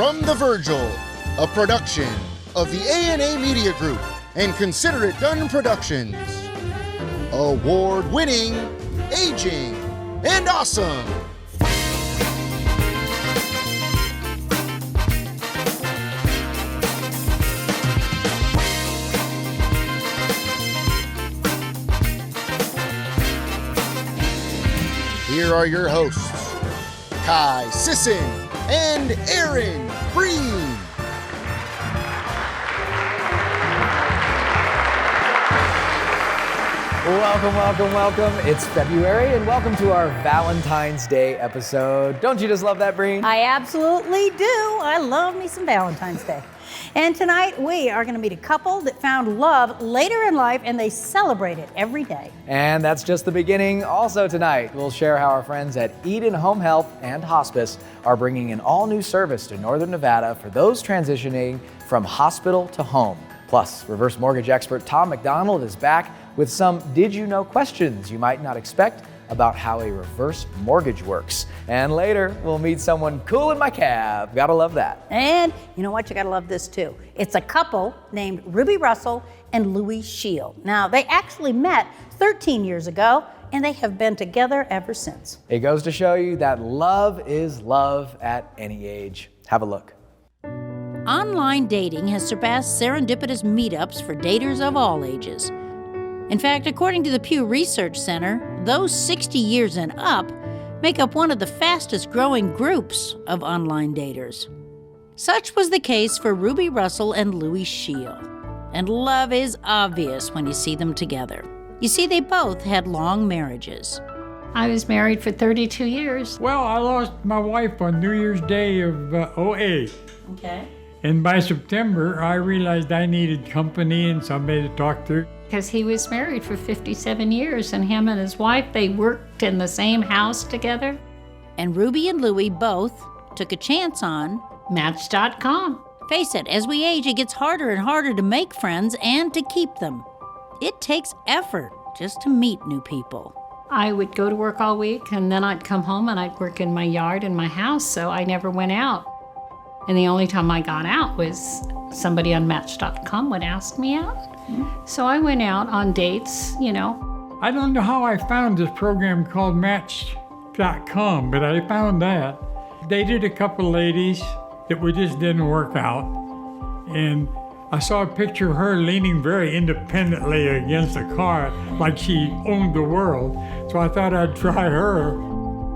From the Virgil, a production of the A&A Media Group and Consider It Done Productions. Award-winning, aging, and awesome. Here are your hosts, Kai Sisson and Aaron Breen. Welcome. It's February, and welcome to our Valentine's Day episode. Don't you just love that, Breen? I absolutely do. I love me some Valentine's Day. And tonight we are going to meet a couple that found love later in life, and they celebrate it every day. And that's just the beginning. Also tonight, we'll share how our friends at Eden Home Health and Hospice are bringing an all-new service to Northern Nevada for those transitioning from hospital to home. Plus, reverse mortgage expert Tom McDonald is back with some did you know questions you might not expect about how a reverse mortgage works. And later, we'll meet someone cool in my cab. Gotta love that. And you know what? You gotta love this too. It's a couple named Ruby Russell and Louis Shield. Now, they actually met 13 years ago, and they have been together ever since. It goes to show you that love is love at any age. Have a look. Online dating has surpassed serendipitous meetups for daters of all ages. In fact, according to the Pew Research Center, those 60 years and up make up one of the fastest growing groups of online daters. Such was the case for Ruby Russell and Louis Shield. And love is obvious when you see them together. You see, they both had long marriages. I was married for 32 years. Well, I lost my wife on New Year's Day of '08. Okay. And by September, I realized I needed company and somebody to talk to. Because he was married for 57 years, and him and his wife, they worked in the same house together. And Ruby and Louis both took a chance on Match.com. Face it, as we age, it gets harder and harder to make friends and to keep them. It takes effort just to meet new people. I would go to work all week, and then I'd come home and I'd work in my yard and my house, so I never went out. And the only time I got out was somebody on Match.com would ask me out. So I went out on dates, you know. I don't know how I found this program called Match.com, but I found that. Dated a couple ladies that just didn't work out. And I saw a picture of her leaning very independently against a car like she owned the world. So I thought I'd try her.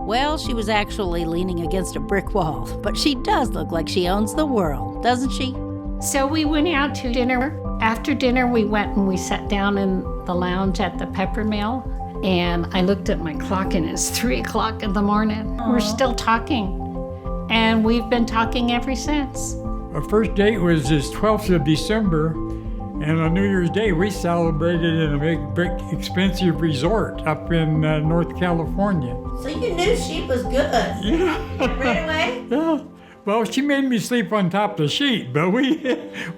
Well, she was actually leaning against a brick wall, but she does look like she owns the world, doesn't she? So we went out to dinner. After dinner, we went and we sat down in the lounge at the Pepper Mill, and I looked at my clock and it's 3 o'clock in the morning. We're still talking, and we've been talking ever since. Our first date was this 12th of December, and on New Year's Day, we celebrated in a big expensive resort up in North California. So you knew she was good. Yeah. Right away? Yeah. Well, she made me sleep on top of the sheet, but we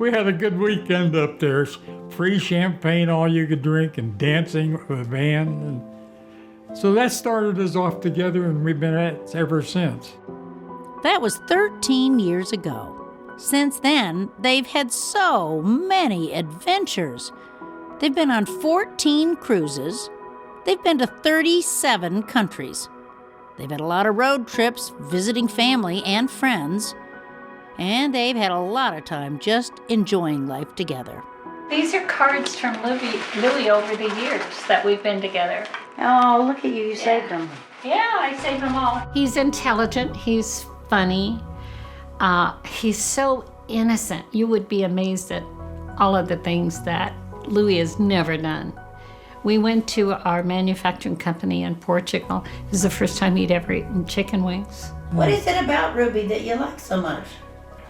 had a good weekend up there. Free champagne, all you could drink, and dancing with a band. And so that started us off together, and we've been at it ever since. That was 13 years ago. Since then, they've had so many adventures. They've been on 14 cruises. They've been to 37 countries. They've had a lot of road trips, visiting family and friends, and they've had a lot of time just enjoying life together. These are cards from Louis over the years that we've been together. Oh, look at you. You saved them. Yeah, I saved them all. He's intelligent. He's funny. He's so innocent. You would be amazed at all of the things that Louis has never done. We went to our manufacturing company in Portugal. This is the first time he'd ever eaten chicken wings. What is it about Ruby that you like so much?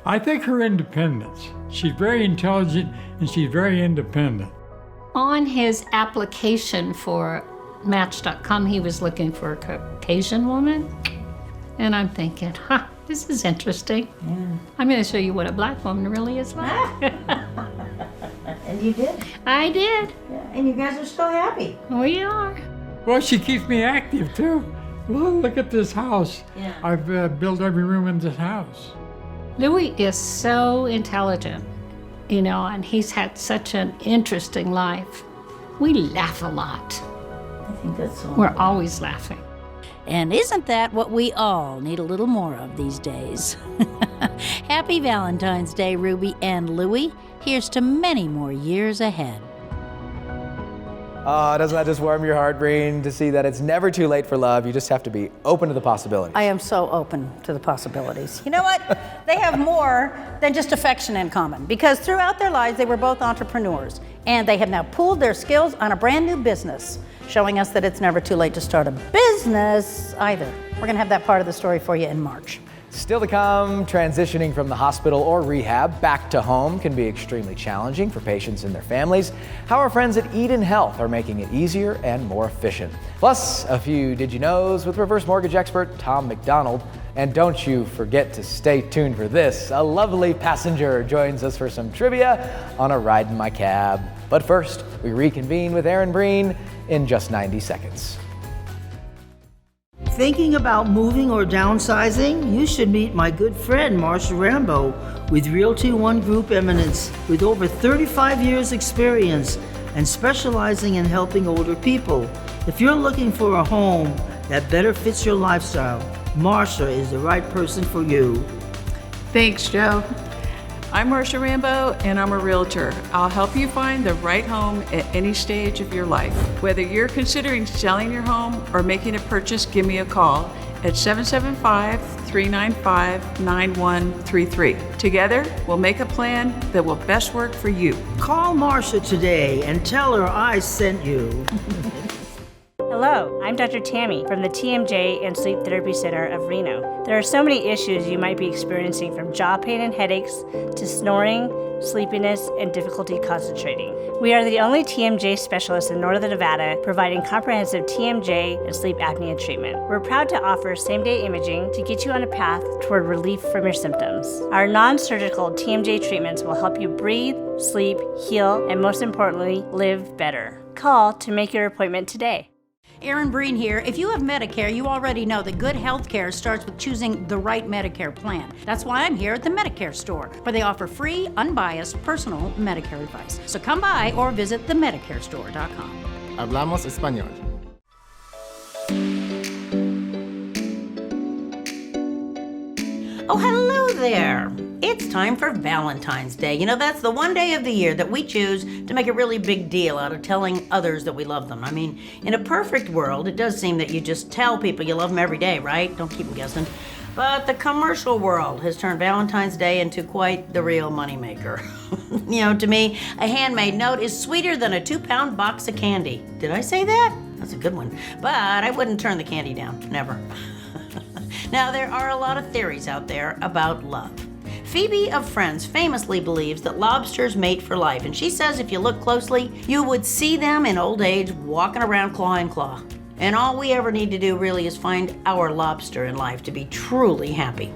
I think her independence. She's very intelligent and she's very independent. On his application for Match.com, he was looking for a Caucasian woman. And I'm thinking, this is interesting. Yeah. I'm going to show you what a black woman really is like. And you did? I did. Yeah. And you guys are so happy. We are. Well, she keeps me active too. Well, look at this house. Yeah. I've built every room in this house. Louis is so intelligent, and he's had such an interesting life. We laugh a lot. I think that's all. We're always laughing. And isn't that what we all need a little more of these days? Happy Valentine's Day, Ruby and Louie. Here's to many more years ahead. Doesn't that just warm your heart, Breen, to see that it's never too late for love? You just have to be open to the possibilities. I am so open to the possibilities. You know what? They have more than just affection in common, because throughout their lives, they were both entrepreneurs, and they have now pooled their skills on a brand new business, showing us that it's never too late to start a business either. We're going to have that part of the story for you in March. Still to come, transitioning from the hospital or rehab back to home can be extremely challenging for patients and their families. How our friends at Eden Health are making it easier and more efficient. Plus, a few Did You Knows with reverse mortgage expert Tom McDonald. And don't you forget to stay tuned for this. A lovely passenger joins us for some trivia on a ride in my cab. But first, we reconvene with Aaron Breen in just 90 seconds. Thinking about moving or downsizing? You should meet my good friend Marsha Rambo with Realty One Group Eminence, with over 35 years experience and specializing in helping older people. If you're looking for a home that better fits your lifestyle, Marsha is the right person for you. Thanks, Joe. I'm Marcia Rambo, and I'm a realtor. I'll help you find the right home at any stage of your life. Whether you're considering selling your home or making a purchase, give me a call at 775-395-9133. Together, we'll make a plan that will best work for you. Call Marsha today and tell her I sent you. Hello, I'm Dr. Tammy from the TMJ and Sleep Therapy Center of Reno. There are so many issues you might be experiencing, from jaw pain and headaches to snoring, sleepiness, and difficulty concentrating. We are the only TMJ specialists in Northern Nevada providing comprehensive TMJ and sleep apnea treatment. We're proud to offer same-day imaging to get you on a path toward relief from your symptoms. Our non-surgical TMJ treatments will help you breathe, sleep, heal, and most importantly, live better. Call to make your appointment today. Aaron Breen here. If you have Medicare, you already know that good health care starts with choosing the right Medicare plan. That's why I'm here at the Medicare store, where they offer free, unbiased, personal Medicare advice. So come by or visit themedicarestore.com. Hablamos español. Oh, hello there. It's time for Valentine's Day. You know, that's the one day of the year that we choose to make a really big deal out of telling others that we love them. I mean, in a perfect world, it does seem that you just tell people you love them every day, right? Don't keep them guessing. But the commercial world has turned Valentine's Day into quite the real moneymaker. You know, to me, a handmade note is sweeter than a 2-pound box of candy. Did I say that? That's a good one. But I wouldn't turn the candy down, never. Now, there are a lot of theories out there about love. Phoebe of Friends famously believes that lobsters mate for life, and she says if you look closely, you would see them in old age walking around claw in claw. And all we ever need to do really is find our lobster in life to be truly happy.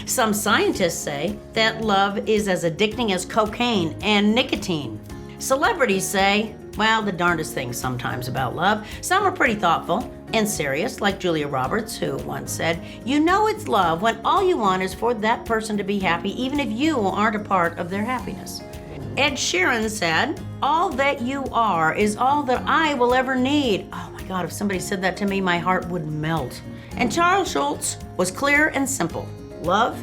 Some scientists say that love is as addicting as cocaine and nicotine. Celebrities say, well, the darndest things sometimes about love. Some are pretty thoughtful and serious, like Julia Roberts, who once said, you know it's love when all you want is for that person to be happy, even if you aren't a part of their happiness. Ed Sheeran said, all that you are is all that I will ever need. Oh my God, if somebody said that to me, my heart would melt. And Charles Schultz was clear and simple. Love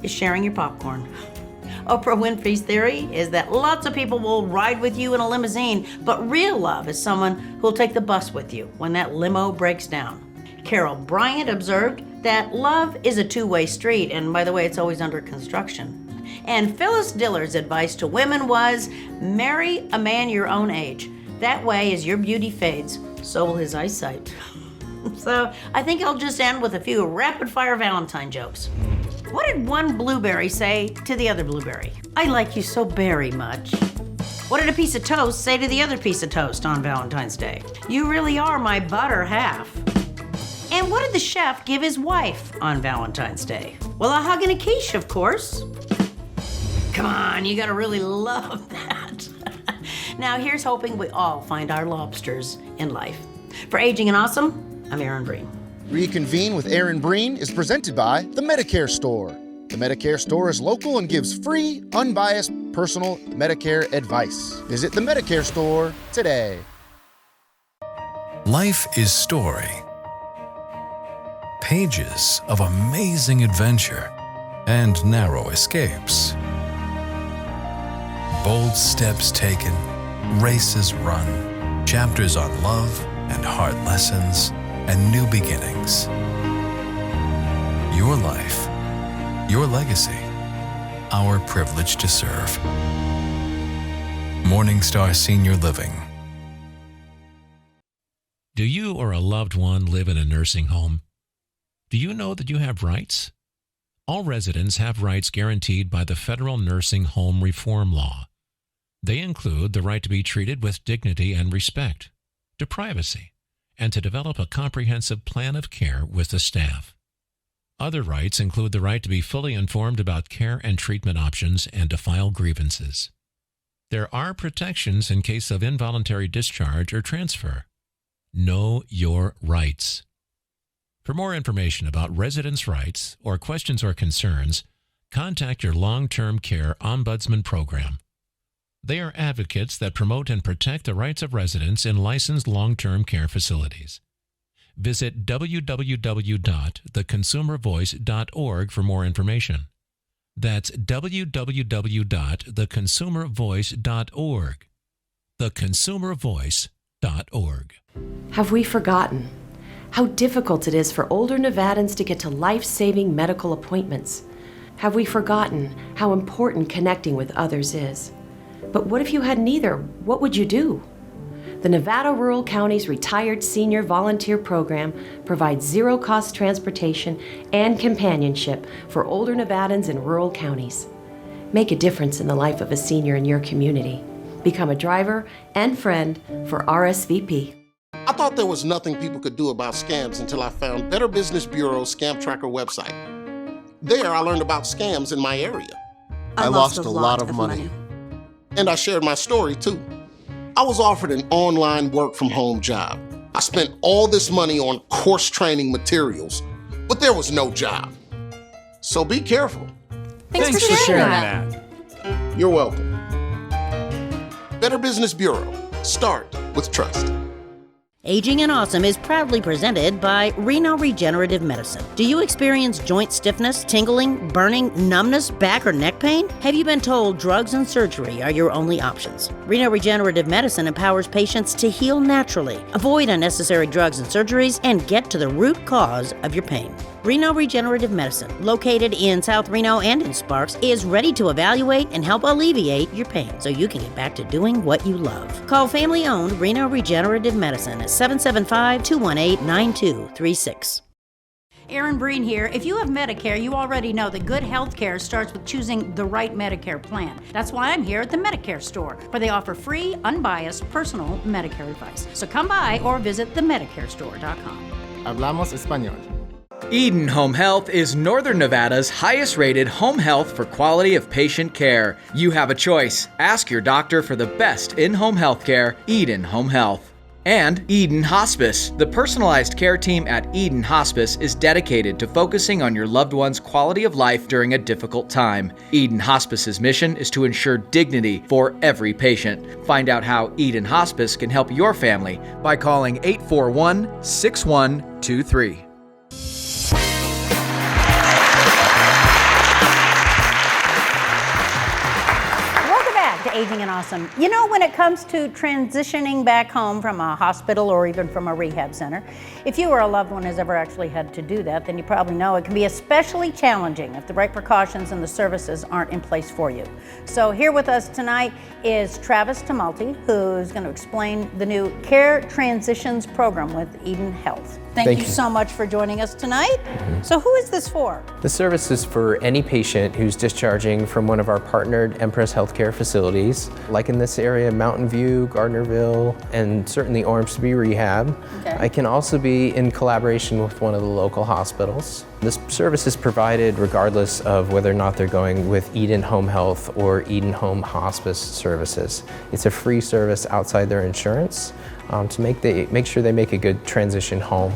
is sharing your popcorn. Oprah Winfrey's theory is that lots of people will ride with you in a limousine, but real love is someone who'll take the bus with you when that limo breaks down. Carol Bryant observed that love is a two-way street, and by the way, it's always under construction. And Phyllis Diller's advice to women was, marry a man your own age. That way, as your beauty fades, so will his eyesight. So I think I'll just end with a few rapid-fire Valentine jokes. What did one blueberry say to the other blueberry? I like you so very much. What did a piece of toast say to the other piece of toast on Valentine's Day? You really are my butter half. And what did the chef give his wife on Valentine's Day? Well, a hug and a quiche, of course. Come on, you gotta really love that. Now here's hoping we all find our lobsters in life. For Aging and Awesome, I'm Aaron Breen. Reconvene with Aaron Breen is presented by the Medicare Store. The Medicare store is local and gives free, unbiased, personal Medicare advice. Visit the Medicare store today. Life is story. Pages of amazing adventure and narrow escapes. Bold steps taken, races run, chapters on love and hard lessons and new beginnings. Your life, your legacy, our privilege to serve. Morningstar Senior Living. Do you or a loved one live in a nursing home? Do you know that you have rights? All residents have rights guaranteed by the Federal Nursing Home Reform Law. They include the right to be treated with dignity and respect, to privacy, and to develop a comprehensive plan of care with the staff. Other rights include the right to be fully informed about care and treatment options and to file grievances. There are protections in case of involuntary discharge or transfer. Know your rights. For more information about residents' rights or questions or concerns, contact your long-term care ombudsman program. They are advocates that promote and protect the rights of residents in licensed long-term care facilities. Visit www.theconsumervoice.org for more information. That's www.theconsumervoice.org. Theconsumervoice.org. Have we forgotten how difficult it is for older Nevadans to get to life-saving medical appointments? Have we forgotten how important connecting with others is? But what if you had neither? What would you do? The Nevada Rural Counties Retired Senior Volunteer Program provides zero-cost transportation and companionship for older Nevadans in rural counties. Make a difference in the life of a senior in your community. Become a driver and friend for RSVP. I thought there was nothing people could do about scams until I found Better Business Bureau's Scam Tracker website. There, I learned about scams in my area. I lost a lot of money. And I shared my story, too. I was offered an online work-from-home job. I spent all this money on course training materials, but there was no job. So be careful. Thanks for sharing that. You're welcome. Better Business Bureau. Start with trust. Aging and Awesome is proudly presented by Reno Regenerative Medicine. Do you experience joint stiffness, tingling, burning, numbness, back or neck pain? Have you been told drugs and surgery are your only options? Reno Regenerative Medicine empowers patients to heal naturally, avoid unnecessary drugs and surgeries, and get to the root cause of your pain. Reno Regenerative Medicine, located in South Reno and in Sparks, is ready to evaluate and help alleviate your pain so you can get back to doing what you love. Call family-owned Reno Regenerative Medicine at 775-218-9236. Erin Breen here. If you have Medicare, you already know that good health care starts with choosing the right Medicare plan. That's why I'm here at the Medicare store, where they offer free, unbiased, personal Medicare advice. So come by or visit themedicarestore.com. Hablamos español. Eden Home Health is Northern Nevada's highest-rated home health for quality of patient care. You have a choice. Ask your doctor for the best in-home health care, Eden Home Health. And Eden Hospice. The personalized care team at Eden Hospice is dedicated to focusing on your loved one's quality of life during a difficult time. Eden Hospice's mission is to ensure dignity for every patient. Find out how Eden Hospice can help your family by calling 841-6123. Aging and Awesome. You know, when it comes to transitioning back home from a hospital or even from a rehab center, if you or a loved one has ever actually had to do that, then you probably know it can be especially challenging if the right precautions and the services aren't in place for you. So here with us tonight is Travis Tumulty, who's going to explain the new Care Transitions program with Eden Health. Thank you so much for joining us tonight. So who is this for? The service is for any patient who's discharging from one of our partnered Empress Healthcare facilities, like in this area, Mountain View, Gardnerville, and certainly Ormsby Rehab. Okay. I can also be in collaboration with one of the local hospitals. This service is provided regardless of whether or not they're going with Eden Home Health or Eden Home Hospice services. It's a free service outside their insurance to make sure they make a good transition home.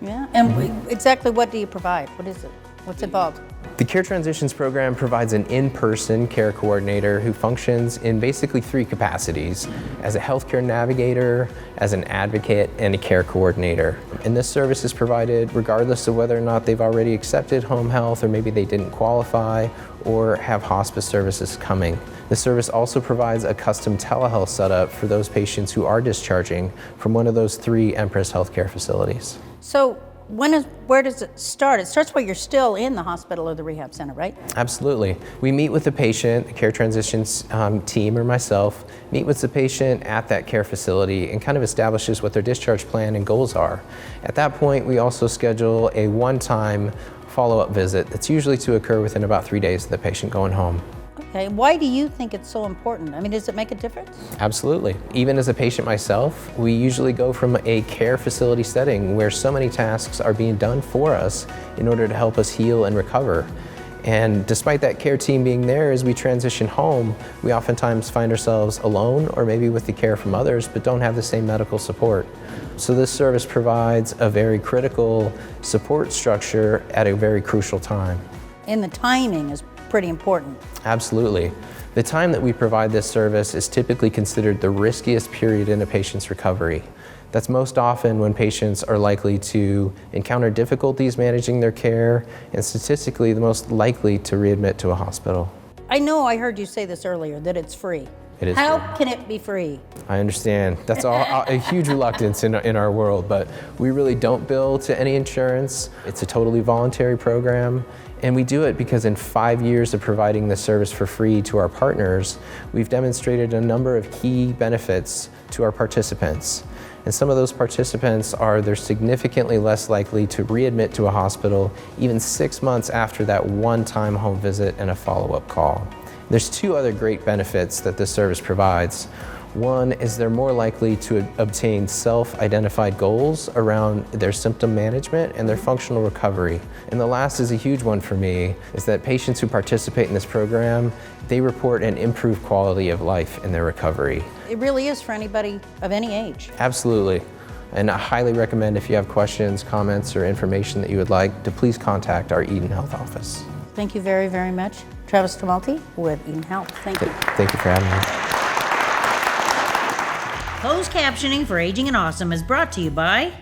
Yeah, and exactly what do you provide? What is it? What's involved? The Care Transitions program provides an in-person care coordinator who functions in basically 3 capacities: as a healthcare navigator, as an advocate, and a care coordinator. And this service is provided regardless of whether or not they've already accepted home health, or maybe they didn't qualify, or have hospice services coming. The service also provides a custom telehealth setup for those patients who are discharging from one of those 3 Empress Healthcare facilities. So where does it start? It starts while you're still in the hospital or the rehab center, right? Absolutely. We meet with the patient, the Care Transitions team or myself, meet with the patient at that care facility and kind of establishes what their discharge plan and goals are. At that point, we also schedule a one-time follow-up visit that's usually to occur within about 3 days of the patient going home. Okay, why do you think it's so important? I mean, does it make a difference? Absolutely. Even as a patient myself, we usually go from a care facility setting where so many tasks are being done for us in order to help us heal and recover. And despite that care team being there, as we transition home, we oftentimes find ourselves alone or maybe with the care from others, but don't have the same medical support. So this service provides a very critical support structure at a very crucial time. And the timing is pretty important. Absolutely. The time that we provide this service is typically considered the riskiest period in a patient's recovery. That's most often when patients are likely to encounter difficulties managing their care and statistically the most likely to readmit to a hospital. I know I heard you say this earlier, that it's free. It is How free. can it be free? I understand. That's a huge reluctance in our world, but we really don't bill to any insurance. It's a totally voluntary program. And we do it because in 5 years of providing this service for free to our partners, we've demonstrated a number of key benefits to our participants. And some of those participants are they're significantly less likely to readmit to a hospital even 6 months after that one-time home visit and a follow-up call. There's 2 other great benefits that this service provides. One is they're more likely to obtain self-identified goals around their symptom management and their functional recovery. And the last is a huge one for me, is that patients who participate in this program, they report an improved quality of life in their recovery. It really is for anybody of any age. Absolutely. And I highly recommend if you have questions, comments, or information that you would like to please contact our Eden Health office. Thank you very, very much. Travis Tramalti with Eden Health. Thank you. Thank you for having me. Closed captioning for Aging and Awesome is brought to you by...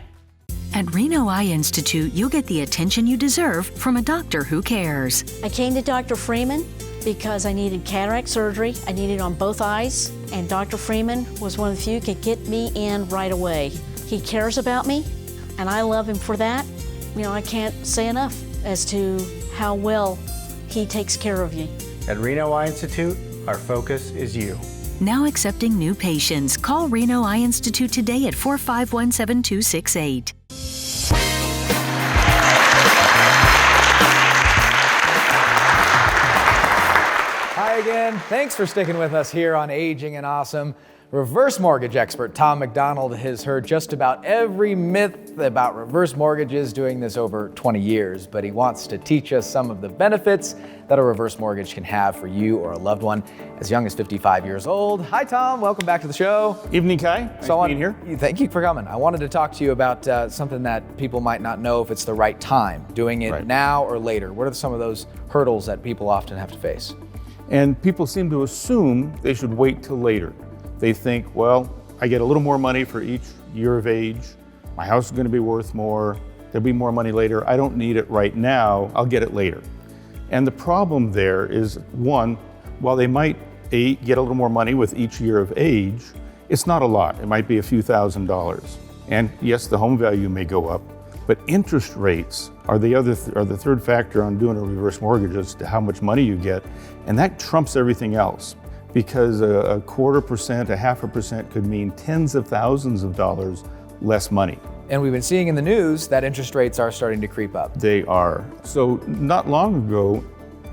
At Reno Eye Institute, you'll get the attention you deserve from a doctor who cares. I came to Dr. Freeman because I needed cataract surgery. I needed it on both eyes, and Dr. Freeman was one of the few who could get me in right away. He cares about me, and I love him for that. You know, I can't say enough as to how well he takes care of you. At Reno Eye Institute, our focus is you. Now accepting new patients. Call Reno Eye Institute today at 451-7268. Hi again. Thanks for sticking with us here on Aging and Awesome. Reverse mortgage expert Tom McDonald has heard just about every myth about reverse mortgages, doing this over 20 years, but he wants to teach us some of the benefits that a reverse mortgage can have for you or a loved one as young as 55 years old. Hi, Tom. Welcome back to the show. Evening, Kai. Nice being here. Thank you for coming. I wanted to talk to you about something that people might not know if it's the right time, doing it now or later. What are some of those hurdles that people often have to face? And people seem to assume they should wait till later. They think, well, I get a little more money for each year of age. My house is going to be worth more. There'll be more money later. I don't need it right now. I'll get it later. And the problem there is, one, while they might get a little more money with each year of age, it's not a lot. It might be a few $1,000s. And yes, the home value may go up, but interest rates are the third factor on doing a reverse mortgage as to how much money you get. And that trumps everything else, because a 0.25%, 0.5% could mean tens of thousands of dollars less money. And we've been seeing in the news that interest rates are starting to creep up. They are. So not long ago,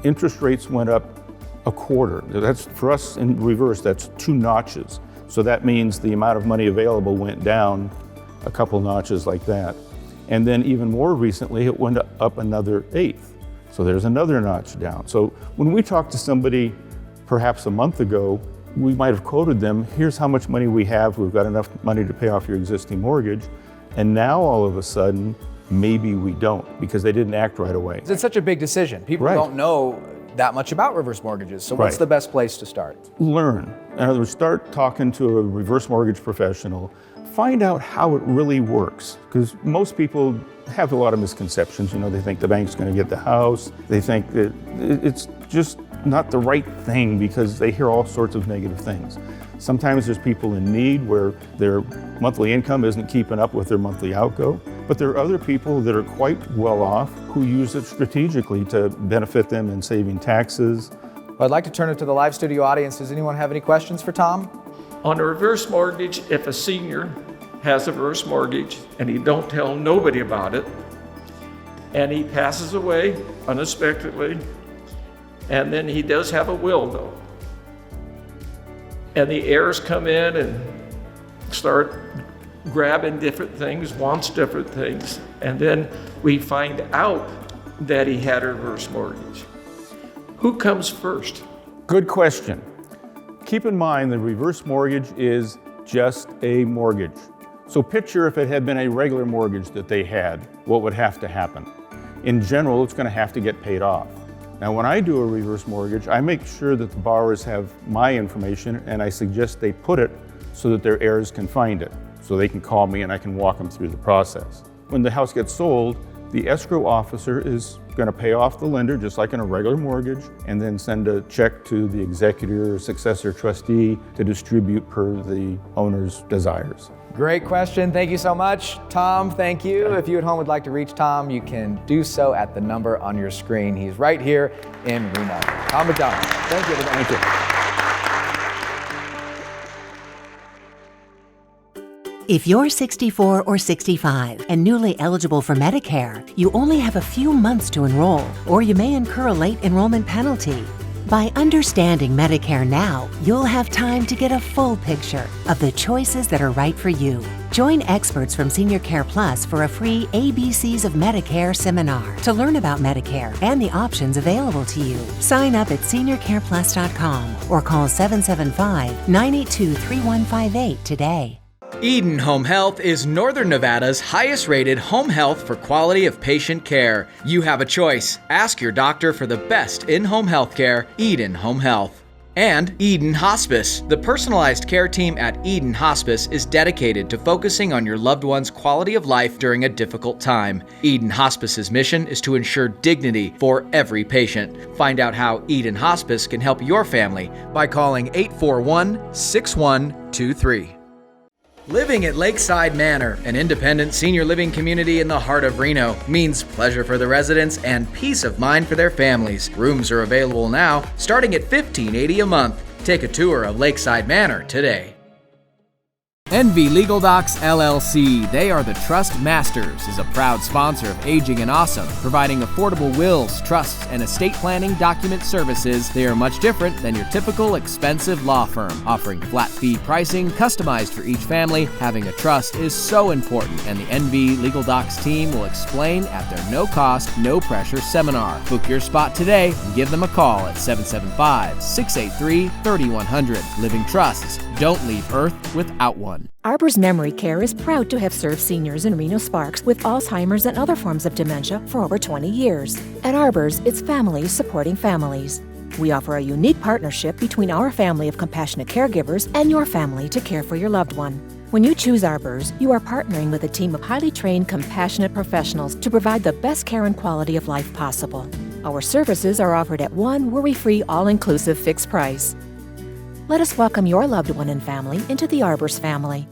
interest rates went up a quarter. That's, for us in reverse, that's 2 notches. So that means the amount of money available went down a couple notches like that. And then even more recently, it went up another 1/8. So there's another notch down. So when we talk to somebody perhaps a month ago, we might have quoted them, here's how much money we have, we've got enough money to pay off your existing mortgage. And now all of a sudden, maybe we don't, because they didn't act right away. It's such a big decision. People Right. don't know that much about reverse mortgages. So what's Right. the best place to start? Learn. In other words, start talking to a reverse mortgage professional. Find out how it really works, because most people have a lot of misconceptions. You know, they think the bank's going to get the house. They think that it's just not the right thing because they hear all sorts of negative things. Sometimes there's people in need where their monthly income isn't keeping up with their monthly outgo, but there are other people that are quite well off who use it strategically to benefit them in saving taxes. I'd like to turn it to the live studio audience. Does anyone have any questions for Tom? On a reverse mortgage, if a senior has a reverse mortgage and he don't tell nobody about it, and he passes away unexpectedly, and then he does have a will though, and the heirs come in and start grabbing different things, wants different things, and then we find out that he had a reverse mortgage. Who comes first? Good question. Keep in mind the reverse mortgage is just a mortgage. So picture if it had been a regular mortgage that they had, what would have to happen? In general, it's going to have to get paid off. Now, when I do a reverse mortgage, I make sure that the borrowers have my information, and I suggest they put it so that their heirs can find it, so they can call me and I can walk them through the process. When the house gets sold, the escrow officer is going to pay off the lender just like in a regular mortgage, and then send a check to the executor or successor trustee to distribute per the owner's desires. Great question. Thank you so much. Tom, thank you. If you at home would like to reach Tom, you can do so at the number on your screen. He's right here in Reno. Tom McDonald. Thank you, everybody. Thank you. If you're 64 or 65 and newly eligible for Medicare, you only have a few months to enroll, or you may incur a late enrollment penalty. By understanding Medicare now, you'll have time to get a full picture of the choices that are right for you. Join experts from Senior Care Plus for a free ABCs of Medicare seminar to learn about Medicare and the options available to you. Sign up at seniorcareplus.com or call 775-982-3158 today. Eden Home Health is Northern Nevada's highest rated home health for quality of patient care. You have a choice. Ask your doctor for the best in-home health care, Eden Home Health. And Eden Hospice. The personalized care team at Eden Hospice is dedicated to focusing on your loved one's quality of life during a difficult time. Eden Hospice's mission is to ensure dignity for every patient. Find out how Eden Hospice can help your family by calling 841-6123. Living at Lakeside Manor, an independent senior living community in the heart of Reno, means pleasure for the residents and peace of mind for their families. Rooms are available now, starting at $15.80 a month. Take a tour of Lakeside Manor today. NV Legal Docs LLC, they are the Trust Masters, is a proud sponsor of Aging and Awesome, providing affordable wills, trusts, and estate planning document services. They are much different than your typical expensive law firm, offering flat fee pricing customized for each family. Having a trust is so important, and the NV Legal Docs team will explain at their no-cost, no-pressure seminar. Book your spot today and give them a call at 775-683-3100. Living trusts. Don't leave Earth without one. Arbor's Memory Care is proud to have served seniors in Reno Sparks with Alzheimer's and other forms of dementia for over 20 years. At Arbor's, it's families supporting families. We offer a unique partnership between our family of compassionate caregivers and your family to care for your loved one. When you choose Arbor's, you are partnering with a team of highly trained, compassionate professionals to provide the best care and quality of life possible. Our services are offered at one worry-free, all-inclusive fixed price. Let us welcome your loved one and family into the Arbor's family.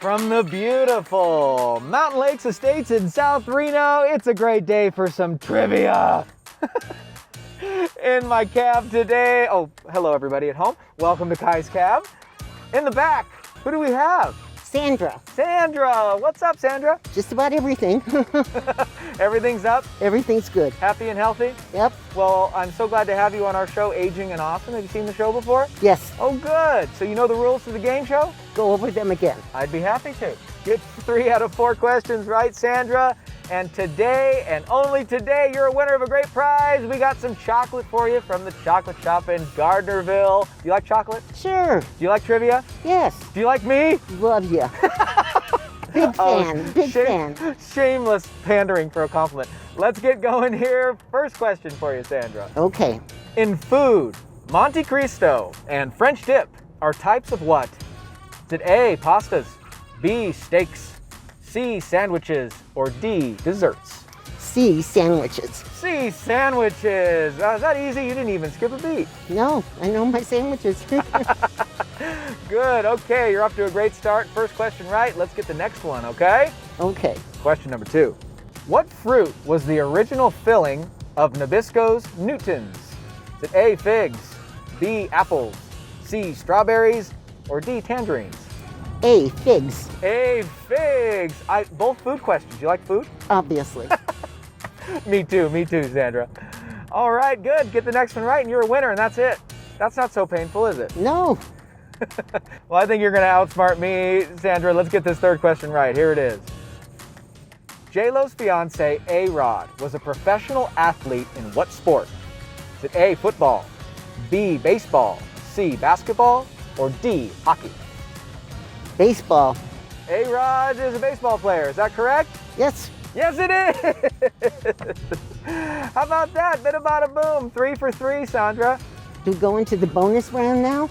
From the beautiful Mountain Lakes Estates in South Reno, it's a great day for some trivia. In my cab today, oh, hello everybody at home. Welcome to Kai's Cab. In the back, who do we have? Sandra. Sandra, what's up, Sandra? Just about everything. Everything's up? Everything's good. Happy and healthy? Yep. Well, I'm so glad to have you on our show, Aging and Awesome. Have you seen the show before? Yes. Oh, good. So you know the rules to the game show? Go over them again. I'd be happy to. Get 3 out of 4 questions right, Sandra, And today, and only today, you're a winner of a great prize. We got some chocolate for you from the chocolate shop in Gardnerville. Do you like chocolate? Sure. Do you like trivia? Yes. Do you like me? Love you. Big fan, big fan. Shameless pandering for a compliment. Let's get going here. First question for you, Sandra. Okay. In food, Monte Cristo and French dip are types of what? Is it A, pastas, B, steaks, C, sandwiches, or D, desserts? C, sandwiches. C, sandwiches. Is that easy? You didn't even skip a beat. No, I know my sandwiches. Good, okay, you're off to a great start. First question right, let's get the next one, okay? Okay. Question number 2. What fruit was the original filling of Nabisco's Newtons? Is it A, figs, B, apples, C, strawberries, or D, tangerines? A, figs. A, figs. Both food questions. You like food? Obviously. Me too, Sandra. All right, good. Get the next one right and you're a winner and that's it. That's not so painful, is it? No. Well, I think you're gonna outsmart me, Sandra. Let's get this third question right. Here it is. J-Lo's fiance, A-Rod, was a professional athlete in what sport? Is it A, football, B, baseball, C, basketball, or D, hockey? Baseball. A-Rod is a baseball player. Is that correct? Yes. Yes, it is. How about that? Bit about a boom. 3 for 3, Sandra. Do we go into the bonus round now?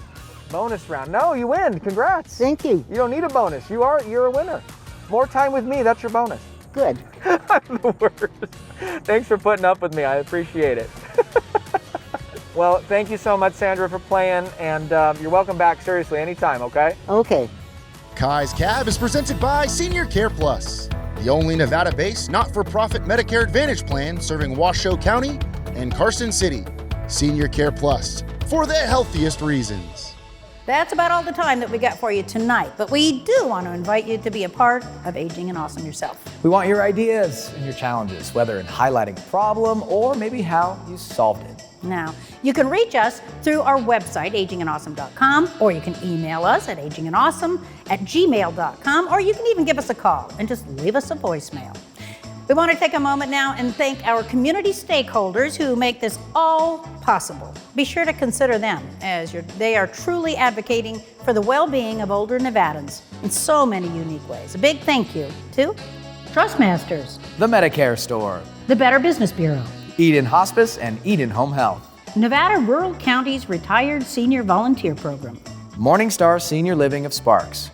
Bonus round. No, you win. Congrats. Thank you. You don't need a bonus. You're a winner. More time with me. That's your bonus. Good. I'm the worst. Thanks for putting up with me. I appreciate it. Well, thank you so much, Sandra, for playing, and you're welcome back, seriously, anytime, okay? Okay. Kai's Cab is presented by Senior Care Plus, the only Nevada-based not-for-profit Medicare Advantage plan serving Washoe County and Carson City. Senior Care Plus, for the healthiest reasons. That's about all the time that we got for you tonight, but we do want to invite you to be a part of Aging and Awesome yourself. We want your ideas and your challenges, whether in highlighting a problem or maybe how you solved it. Now, you can reach us through our website, agingandawesome.com, or you can email us at agingandawesome@gmail.com, or you can even give us a call and just leave us a voicemail. We want to take a moment now and thank our community stakeholders who make this all possible. Be sure to consider them as they are truly advocating for the well-being of older Nevadans in so many unique ways. A big thank you to Trustmasters, The Medicare Store, the Better Business Bureau, Eden Hospice and Eden Home Health, Nevada Rural County's Retired Senior Volunteer Program, Morningstar Senior Living of Sparks,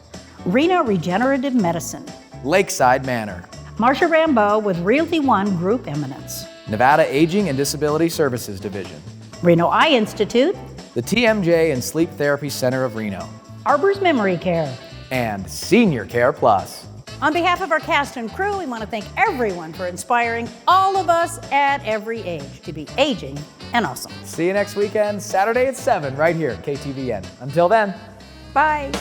Reno Regenerative Medicine, Lakeside Manor, Marcia Rambeau with Realty One Group Eminence, Nevada Aging and Disability Services Division, Reno Eye Institute, the TMJ and Sleep Therapy Center of Reno, Arbor's Memory Care, and Senior Care Plus. On behalf of our cast and crew, we want to thank everyone for inspiring all of us at every age to be aging and awesome. See you next weekend, Saturday at 7, right here, KTVN. Until then, bye.